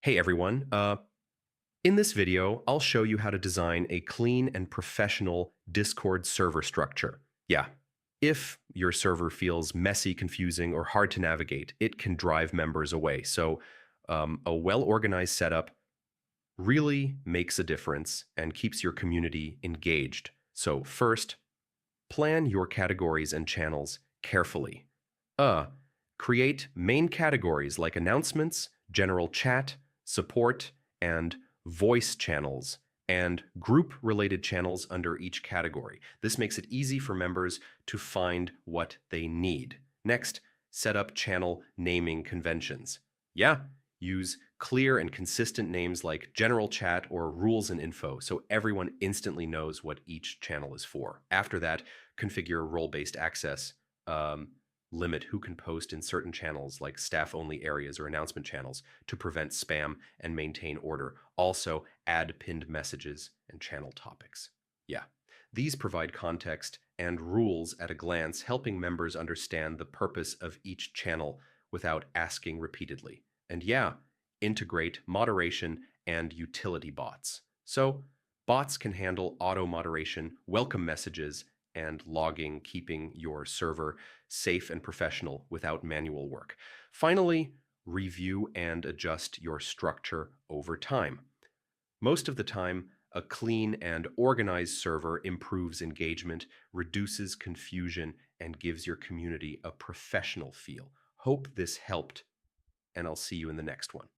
Hey everyone. In this video, I'll show you how to design a clean and professional Discord server structure. Yeah, if your server feels messy, confusing, or hard to navigate, it can drive members away. So, a well-organized setup really makes a difference and keeps your community engaged. So, first, plan your categories and channels carefully. Uh, Create main categories like announcements, general chat, support, and voice channels, and group related channels under each category. This makes it easy for members to find what they need. Next, set up channel naming conventions. Yeah, use clear and consistent names like general chat or rules and info so everyone instantly knows what each channel is for. After that, configure role-based access. Limit who can post in certain channels like staff-only areas or announcement channels to prevent spam and maintain order. Also, add pinned messages and channel topics. Yeah, these provide context and rules at a glance, helping members understand the purpose of each channel without asking repeatedly. And yeah, integrate moderation and utility bots. So, bots can handle auto moderation, welcome messages, and logging, keeping your server safe and professional without manual work. Finally, review and adjust your structure over time. Most of the time, a clean and organized server improves engagement, reduces confusion, and gives your community a professional feel. Hope this helped, and I'll see you in the next one.